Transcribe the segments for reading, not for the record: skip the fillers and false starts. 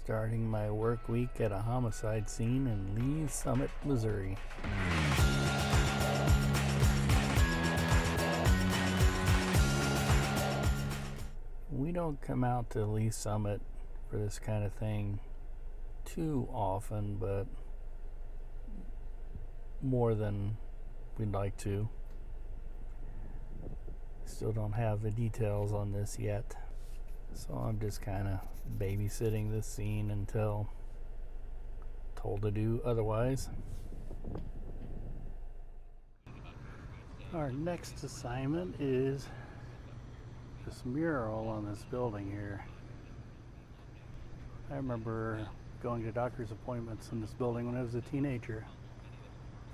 Starting my work week at a homicide scene in Lee's Summit, Missouri. We don't come out to Lee's Summit for this kind of thing too often, but more than we'd like to. Still don't have the details on this yet. So I'm just kind of babysitting this scene until told to do otherwise. Our next assignment is this mural on this building here. I remember going to doctor's appointments in this building when I was a teenager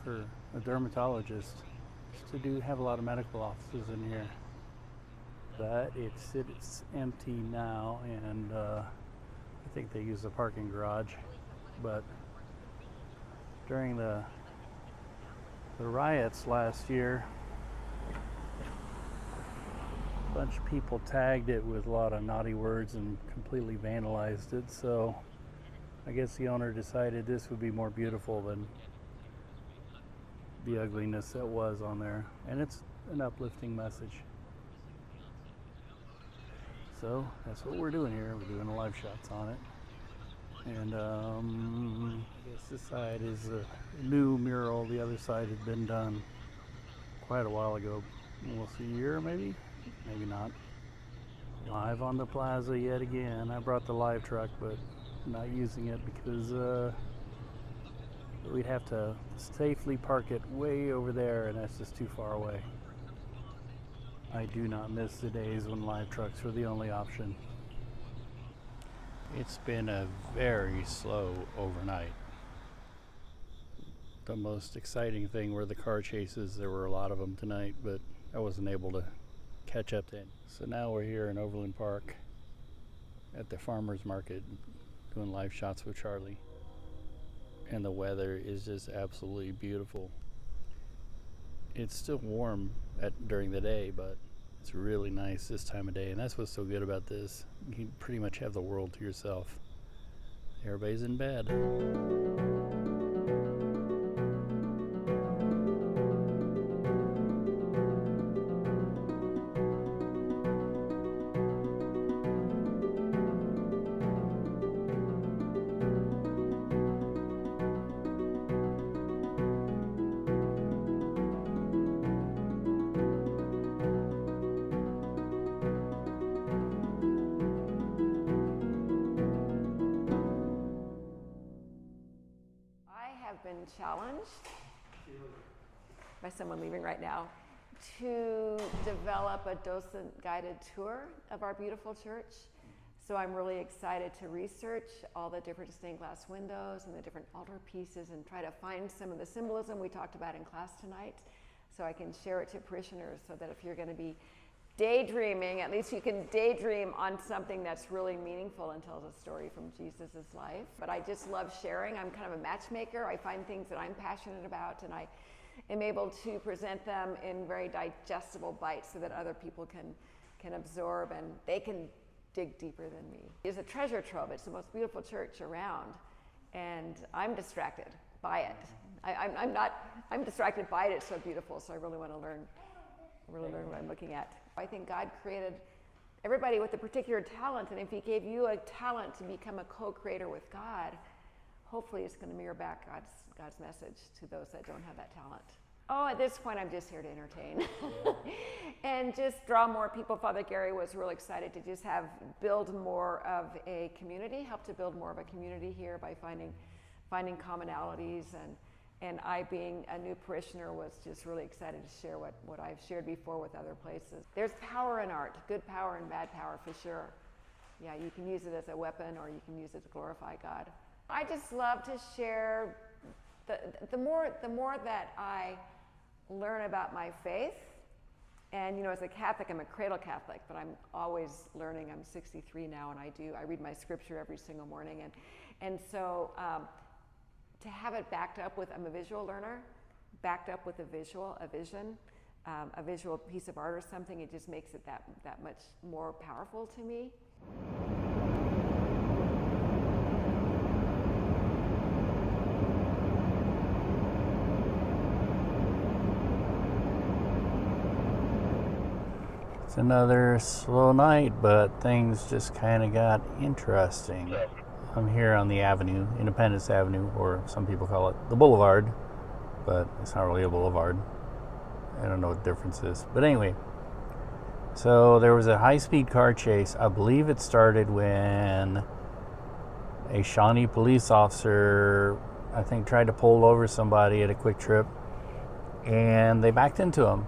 for a dermatologist. Used to have a lot of medical offices in here. But it's empty now, and I think they use the parking garage. But during the riots last year, a bunch of people tagged it with a lot of naughty words and completely vandalized it. So I guess the owner decided this would be more beautiful than the ugliness that was on there, and it's an uplifting message. So that's what we're doing here. We're doing the live shots on it. And I guess this side is a new mural. The other side had been done quite a while ago. Almost a year, maybe? Maybe not. Live on the plaza yet again. I brought the live truck, but not using it because we'd have to safely park it way over there, and that's just too far away. I do not miss the days when live trucks were the only option. It's been a very slow overnight. The most exciting thing were the car chases. There were a lot of them tonight, but I wasn't able to catch up to it. So now we're here in Overland Park at the farmer's market doing live shots with Charlie. And the weather is just absolutely beautiful. It's still warm during the day, but it's really nice this time of day, and that's what's so good about this. You can pretty much have the world to yourself. Everybody's in bed. Been challenged by someone leaving right now to develop a docent guided tour of our beautiful church. So I'm really excited to research all the different stained glass windows and the different altar pieces and try to find some of the symbolism we talked about in class tonight, so I can share it to parishioners, so that if you're going to be daydreaming, at least you can daydream on something that's really meaningful and tells a story from Jesus' life. But I just love sharing. I'm kind of a matchmaker. I find things that I'm passionate about, and I am able to present them in very digestible bites so that other people can absorb and they can dig deeper than me. It's a treasure trove. It's the most beautiful church around, and I'm distracted by it. I'm distracted by it. It's so beautiful, so I really want to learn what I'm looking at. I think God created everybody with a particular talent, and if He gave you a talent to become a co-creator with God, hopefully it's going to mirror back God's message to those that don't have that talent. Oh, at this point, I'm just here to entertain and just draw more people. Father Gary was real excited to just build more of a community, help to build more of a community here by finding commonalities, and I, being a new parishioner, was just really excited to share what I've shared before with other places. There's power in art, good power and bad power for sure. Yeah, you can use it as a weapon, or you can use it to glorify God. I just love to share, the more that I learn about my faith, and as a Catholic, I'm a cradle Catholic, but I'm always learning. I'm 63 now, and I read my scripture every single morning, and so to have it backed up with, I'm a visual learner, backed up with a vision, a visual piece of art or something, it just makes it that much more powerful to me. It's another slow night, but things just kind of got interesting. I'm here on the avenue, Independence Avenue, or some people call it the Boulevard, but it's not really a boulevard. I don't know what the difference is. But anyway, so there was a high-speed car chase. I believe it started when a Shawnee police officer, I think, tried to pull over somebody at a quick trip, and they backed into him.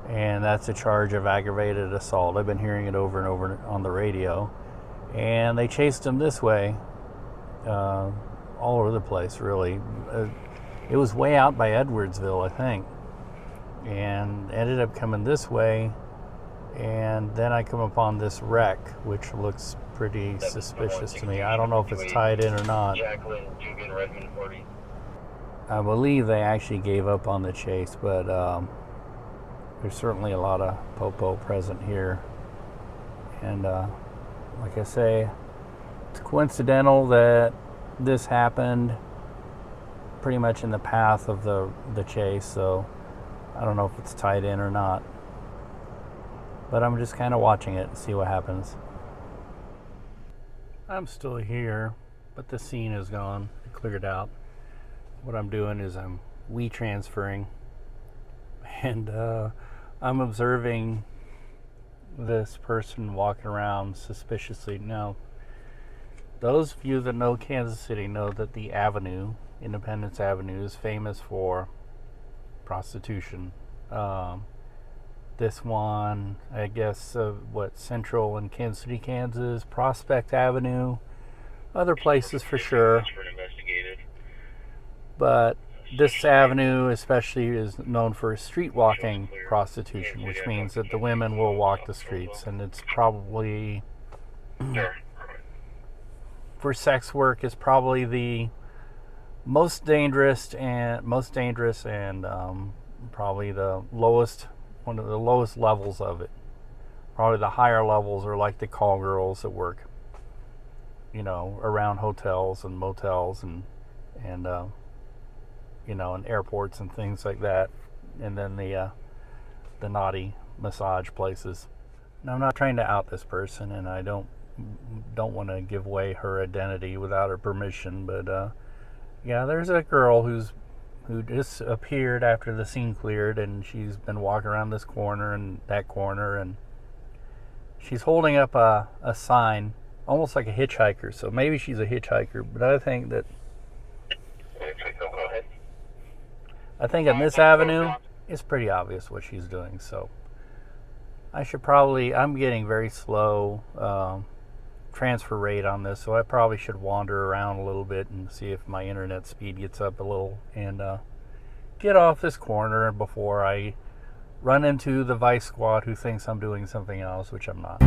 And that's a charge of aggravated assault. I've been hearing it over and over on the radio. And they chased him this way, all over the place, really. It was way out by Edwardsville, I think, and ended up coming this way. And then I come upon this wreck, which looks pretty suspicious to me. I don't know if it's tied in or not. I believe they actually gave up on the chase, but there's certainly a lot of popo present here. And like I say, it's coincidental that this happened pretty much in the path of the chase, so I don't know if it's tied in or not. But I'm just kind of watching it and see what happens. I'm still here, but the scene is gone. It cleared out. What I'm doing is I'm transferring, and I'm observing this person walking around suspiciously. Now, those of you that know Kansas City know that the avenue, Independence Avenue, is famous for prostitution. This one, I guess, Central and Kansas City, Kansas, Prospect Avenue, other places for sure. But this avenue especially is known for street walking prostitution, which means that the women will walk the streets, and it's probably, for sex work, is probably the most dangerous and probably the lowest, one of the lowest levels of it. Probably the higher levels are like the call girls that work, around hotels and motels and and airports and things like that, and then the naughty massage places. Now, I'm not trying to out this person, and I don't want to give away her identity without her permission, but yeah, there's a girl who just appeared after the scene cleared, and she's been walking around this corner and that corner, and she's holding up a sign, almost like a hitchhiker. So maybe she's a hitchhiker, but I think on this avenue, it's pretty obvious what she's doing. So I'm getting very slow transfer rate on this, so I probably should wander around a little bit and see if my internet speed gets up a little, and get off this corner before I run into the Vice Squad who thinks I'm doing something else, which I'm not.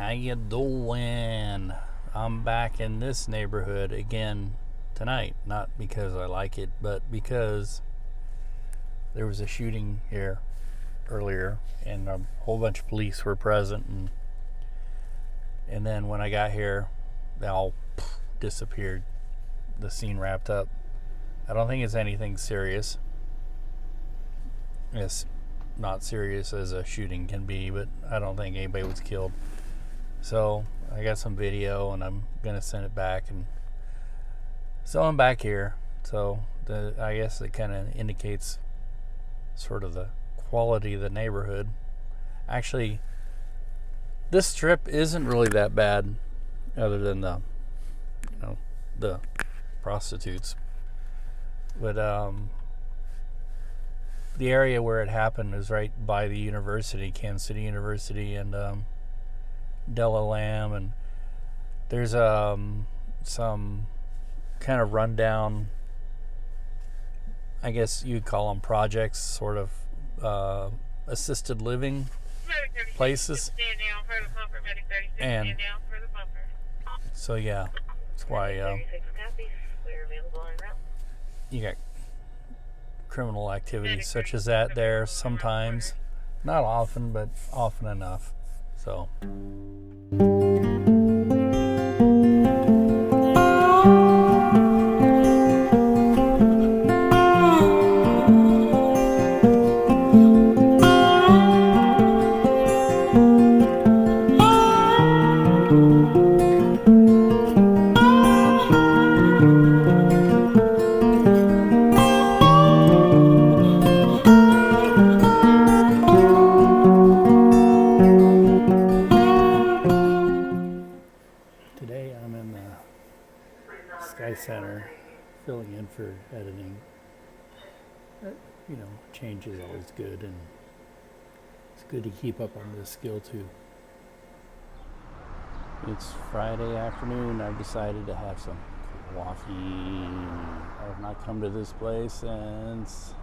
How you doing? I'm back in this neighborhood again tonight, not because I like it, but because there was a shooting here earlier, and a whole bunch of police were present, and then when I got here, they all disappeared. The scene wrapped up. I don't think it's anything serious. It's not serious as a shooting can be, but I don't think anybody was killed. So I got some video, and I'm gonna send it back, and so I'm back here. So I guess it kind of indicates sort of the quality of the neighborhood. Actually, this strip isn't really that bad, other than the prostitutes. But the area where it happened is right by the university, Kansas City University, and Della Lamb, and there's some kind of rundown, I guess you'd call them projects, sort of assisted living places. And so yeah, that's why you got criminal activities such as that there sometimes. Not often, but often enough. So today I'm in the Sky Center filling in for editing. Change is always good, and it's good to keep up on this skill too. It's Friday afternoon. I've decided to have some coffee. I have not come to this place since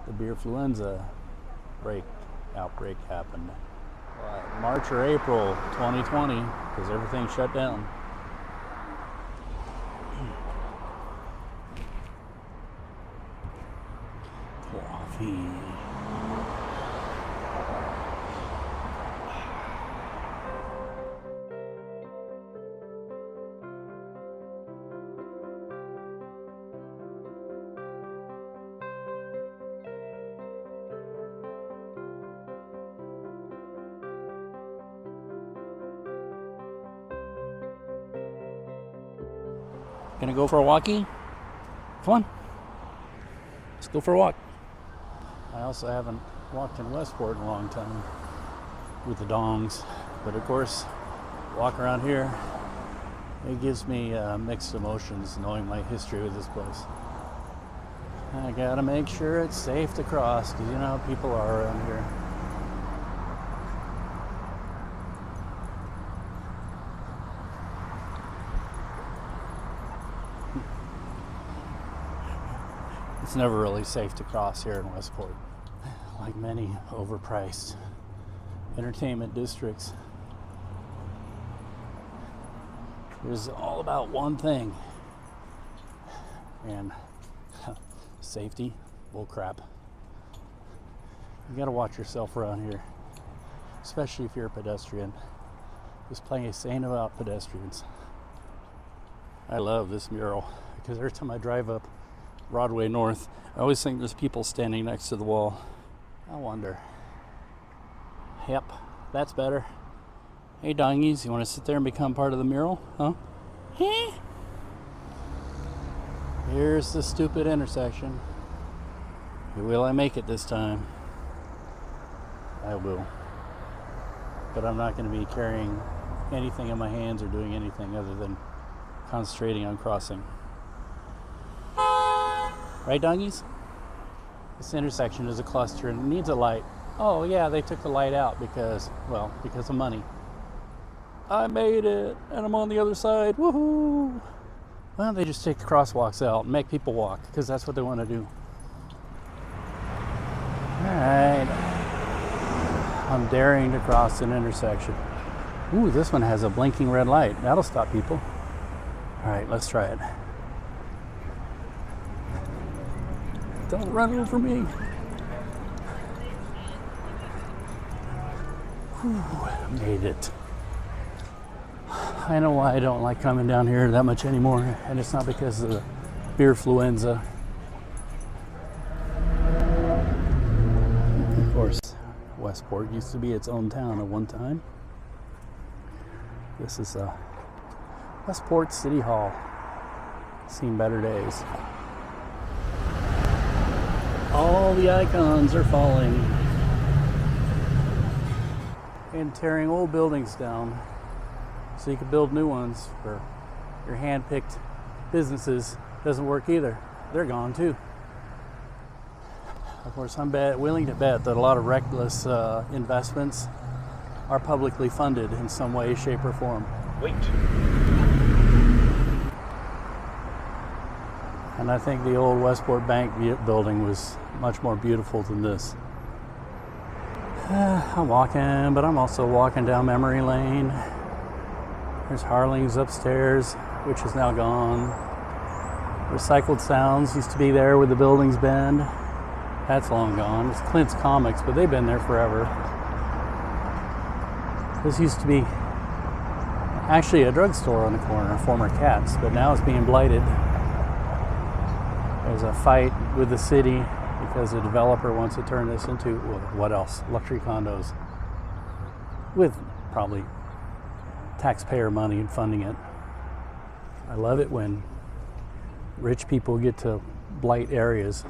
the beerfluenza outbreak happened. March or April 2020, because everything shut down. Coffee. Gonna go for a walkie? Come on. Let's go for a walk. I also haven't walked in Westport in a long time with the dongs. But of course, walk around here, it gives me mixed emotions knowing my history with this place. I gotta make sure it's safe to cross, because you know how people are around here. It's never really safe to cross here in Westport, like many overpriced entertainment districts. It is all about one thing, and safety, bull crap. You gotta watch yourself around here, especially if you're a pedestrian. There's plenty of saying about pedestrians. I love this mural because every time I drive up Broadway North, I always think there's people standing next to the wall. I wonder. Yep, that's better. Hey dongies, you want to sit there and become part of the mural? Huh? Here's the stupid intersection. Will I make it this time? I will. But I'm not going to be carrying anything in my hands or doing anything other than concentrating on crossing. Right, dongies? This intersection is a cluster and it needs a light. Oh yeah, they took the light out because of money. I made it, and I'm on the other side. Woohoo! Why don't they just take the crosswalks out and make people walk? Because that's what they want to do. Alright. I'm daring to cross an intersection. Ooh, this one has a blinking red light. That'll stop people. Alright, let's try it. Don't run over me. Whew, made it. I know why I don't like coming down here that much anymore, and it's not because of the beerfluenza. Of course, Westport used to be its own town at one time. This is Westport City Hall. Seen better days. All the icons are falling. and tearing old buildings down so you can build new ones for your hand-picked businesses doesn't work either. They're gone too. Of course, I'm willing to bet that a lot of reckless investments are publicly funded in some way, shape, or form. Wait. And I think the old Westport Bank building was much more beautiful than this. I'm walking, but I'm also walking down memory lane. There's Harling's upstairs, which is now gone. Recycled Sounds used to be there where the buildings bend. That's long gone. It's Clint's Comics, but they've been there forever. This used to be actually a drugstore on the corner, former Katz, but now it's being blighted. There's a fight with the city because the developer wants to turn this into, well, what else? Luxury condos. With probably taxpayer money funding it. I love it when rich people get to blight areas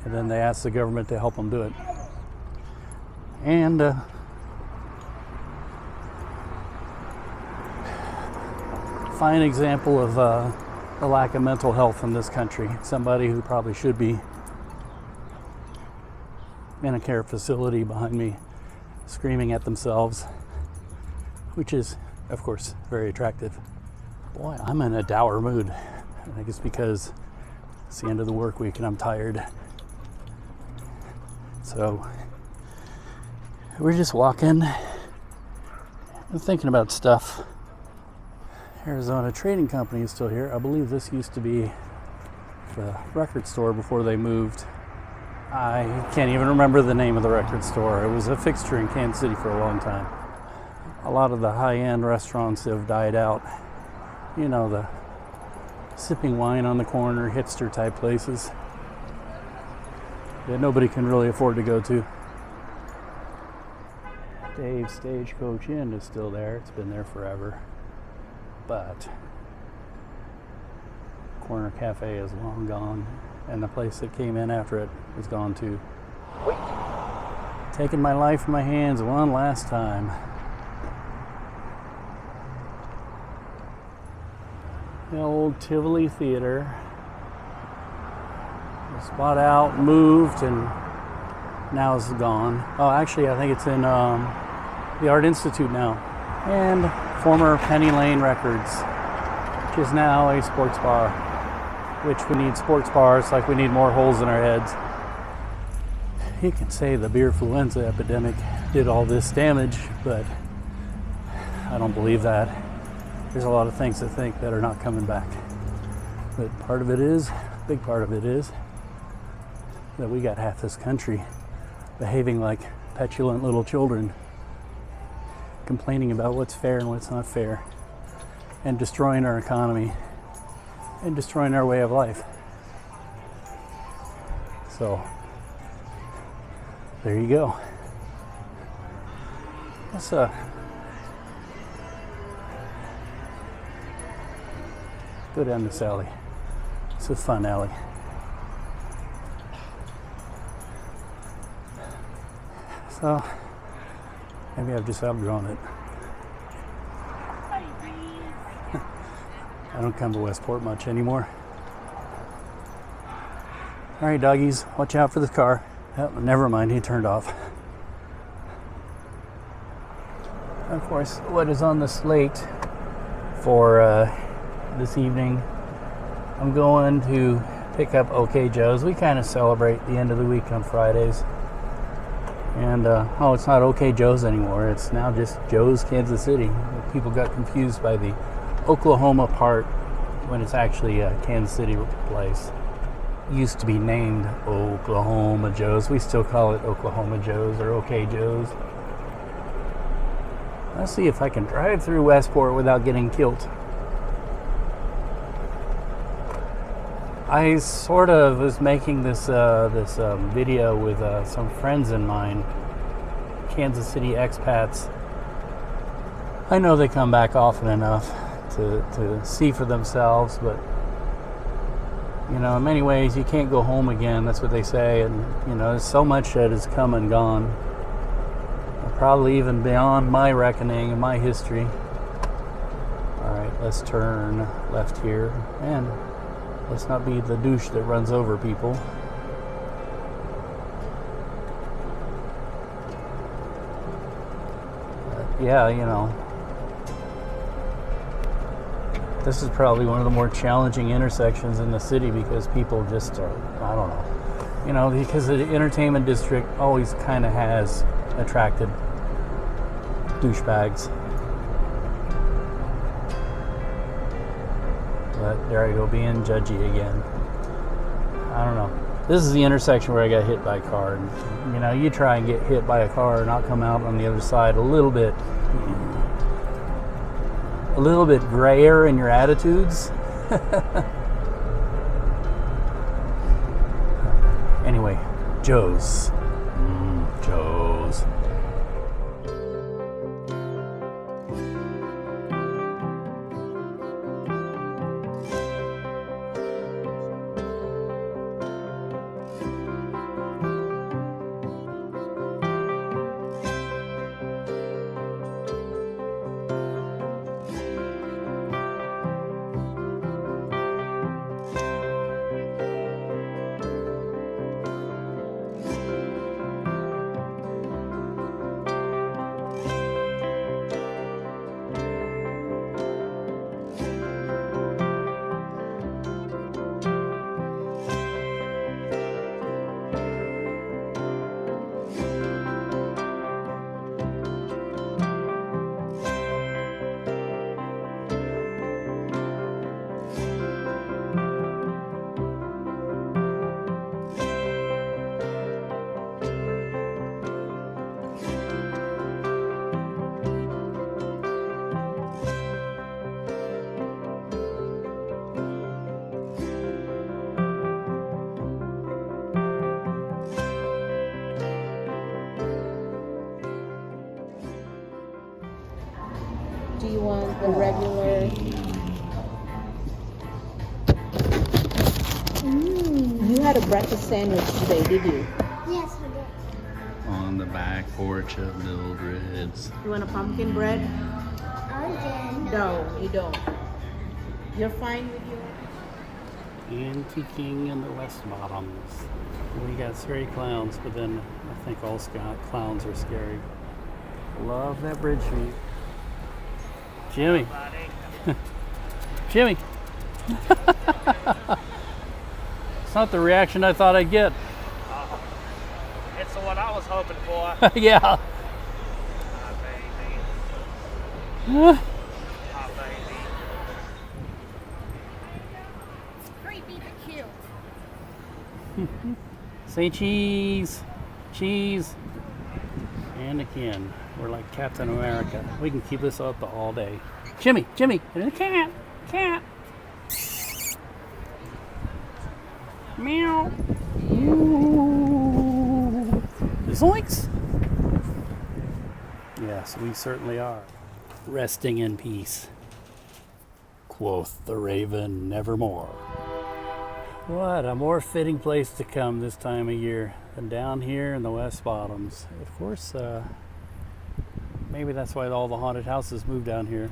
and then they ask the government to help them do it. And fine example of the lack of mental health in this country. Somebody who probably should be in a care facility behind me screaming at themselves, which is, of course, very attractive. Boy, I'm in a dour mood. I think it's because it's the end of the work week and I'm tired. So we're just walking and thinking about stuff. Arizona Trading Company is still here. I believe this used to be the record store before they moved. I can't even remember the name of the record store. It was a fixture in Kansas City for a long time. A lot of the high-end restaurants have died out. You know, the sipping wine on the corner, hipster type places that nobody can really afford to go to. Dave's Stagecoach Inn is still there. It's been there forever. But Corner Cafe is long gone, and the place that came in after it is gone too. Wait. Taking my life in my hands one last time. The old Tivoli Theater was bought out, moved, and now it's gone. Oh, actually, I think it's in the Art Institute now. And former Penny Lane Records, which is now a sports bar, which we need sports bars like we need more holes in our heads. You can say the beer-fluenza epidemic did all this damage, but I don't believe that. There's a lot of things to think that are not coming back. But part of it is, big part of it is, that we got half this country behaving like petulant little children, complaining about what's fair and what's not fair, and destroying our economy, and destroying our way of life. So, there you go. Let's go down this alley. It's a fun alley. So, maybe I've just outgrown it. I don't come to Westport much anymore. All right, doggies, watch out for this car. Oh, never mind, he turned off. Of course, what is on the slate for this evening, I'm going to pick up OK Joe's. We kind of celebrate the end of the week on Fridays. And, oh, it's not OK Joe's anymore. It's now just Joe's Kansas City. People got confused by the Oklahoma part when it's actually a Kansas City place. It used to be named Oklahoma Joe's. We still call it Oklahoma Joe's or OK Joe's. Let's see if I can drive through Westport without getting killed. I sort of was making this video with some friends of mine, Kansas City expats. I know they come back often enough to see for themselves, but you know, in many ways you can't go home again. That's what they say, and you know, there's so much that has come and gone. Probably even beyond my reckoning and my history. Alright, let's turn left here. And let's not be the douche that runs over people. But yeah, you know, this is probably one of the more challenging intersections in the city because people just are, I don't know. You know, because the entertainment district always kind of has attracted douchebags. But there I go, being judgy again. I don't know. This is the intersection where I got hit by a car. And, you know, you try and get hit by a car and I'll come out on the other side a little bit grayer in your attitudes. Anyway, Joe's. Joe's. Do you want the regular? You had a breakfast sandwich today, did you? Yes, we did. On the back porch of Mildred's. You want a pumpkin bread? Again. No, you don't. You're fine with your... Antiquing in the West Bottoms. We got scary clowns, but then I think all clowns are scary. Love that bridge view. Jimmy. Jimmy. It's not the reaction I thought I'd get. It's the one I was hoping for. Yeah. My baby. My baby. Creepy but cute. Say cheese. Cheese. And again, we're like Captain America. We can keep this up all day. Jimmy, Jimmy, cat, cat. Meow. Ooh. Zoinks. Yes, we certainly are. Resting in peace. Quoth the raven nevermore. What a more fitting place to come this time of year than down here in the West Bottoms. Of course, maybe that's why all the haunted houses moved down here.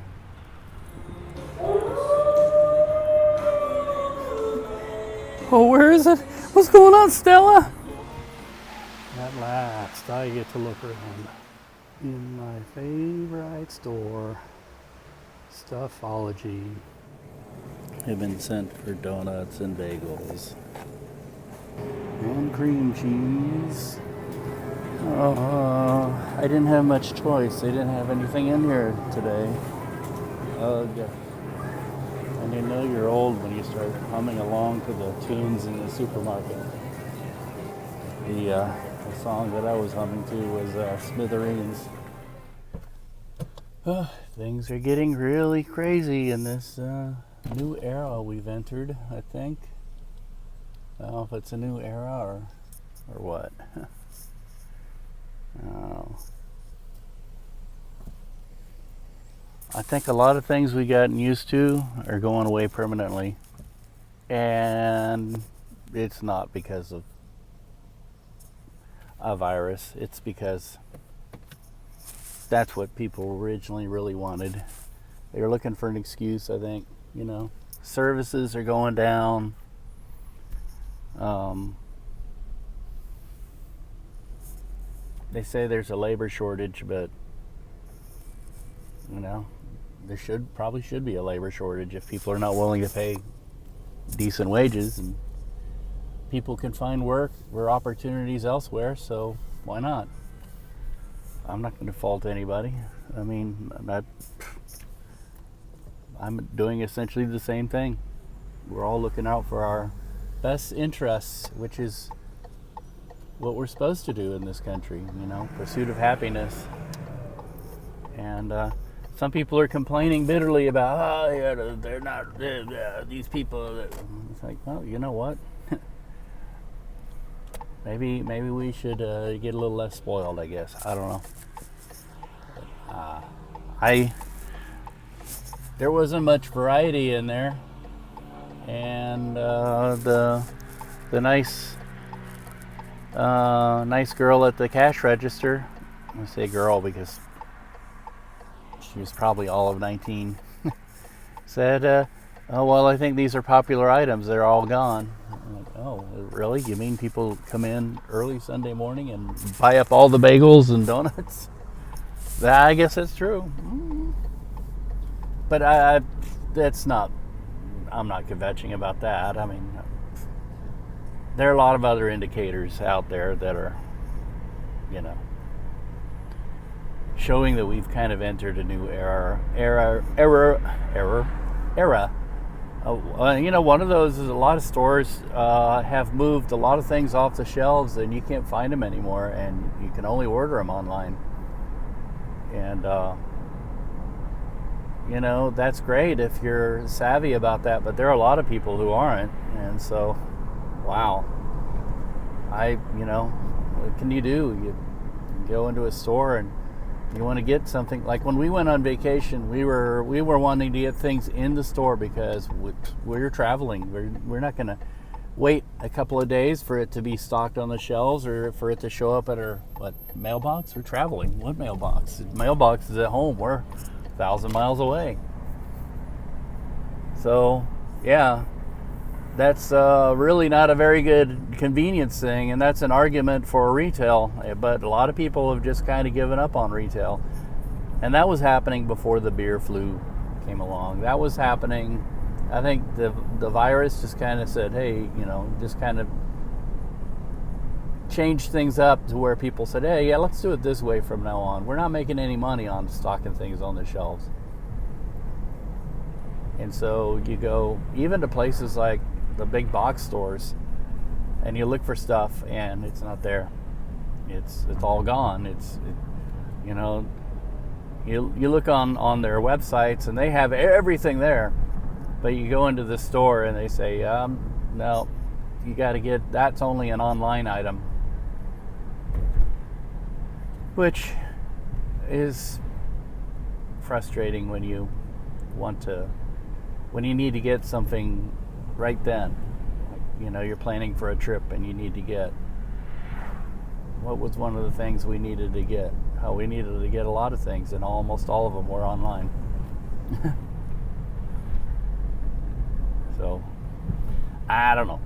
Oh, where is it? What's going on, Stella? At last, I get to look around in my favorite store, Stuffology. I've been sent for donuts and bagels and cream cheese. I didn't have much choice. They didn't have anything in here today. Ugh. And you know you're old when you start humming along to the tunes in the supermarket. The song that I was humming to was Smithereens. Things are getting really crazy in this new era we've entered, I think. I don't know if it's a new era or what. Oh. I think a lot of things we gotten used to are going away permanently. And it's not because of a virus. It's because that's what people originally really wanted. They were looking for an excuse, I think. You know, services are going down. They say there's a labor shortage, but you know, there probably should be a labor shortage if people are not willing to pay decent wages, and people can find work or opportunities elsewhere, so why not? I'm not going to fault anybody. I mean, I'm doing essentially the same thing. We're all looking out for our best interests, which is what we're supposed to do in this country, you know, pursuit of happiness. And some people are complaining bitterly about, oh, yeah, they're not, these people. It's like, well, you know what? maybe we should get a little less spoiled, I guess. I don't know. There wasn't much variety in there, and the nice girl at the cash register, I say girl because she was probably all of 19, said, oh, well, I think these are popular items. They're all gone. I'm like, oh, really? You mean people come in early Sunday morning and buy up all the bagels and donuts? I guess that's true. But I'm not kvetching about that. I mean, there are a lot of other indicators out there that are, you know, showing that we've kind of entered a new era. You know, one of those is a lot of stores have moved a lot of things off the shelves, and you can't find them anymore, and you can only order them online. And you know, that's great if you're savvy about that, but there are a lot of people who aren't, and so, wow. You know, what can you do? You go into a store and you want to get something. Like when we went on vacation, we were wanting to get things in the store because we're traveling. We're not going to wait a couple of days for it to be stocked on the shelves or for it to show up at our mailbox. We're traveling. What mailbox? Mailbox is at home. We're 1,000 miles away. So yeah, that's really not a very good convenience thing, and that's an argument for retail. But a lot of people have just kind of given up on retail, and that was happening before the beer flu came along. That was happening. I think the virus just kind of said, hey, you know, just kind of changed things up to where people said, hey, yeah, let's do it this way from now on. We're not making any money on stocking things on the shelves. And so you go even to places like the big box stores, and you look for stuff, and it's not there. It's all gone. You know, you look on their websites, and they have everything there, but you go into the store, and they say, no, you got to get, that's only an online item, which is frustrating when you need to get something right then. You know, you're planning for a trip and you need to get, what was one of the things we needed to get? Oh, we needed to get a lot of things, and almost all of them were online. So, I don't know.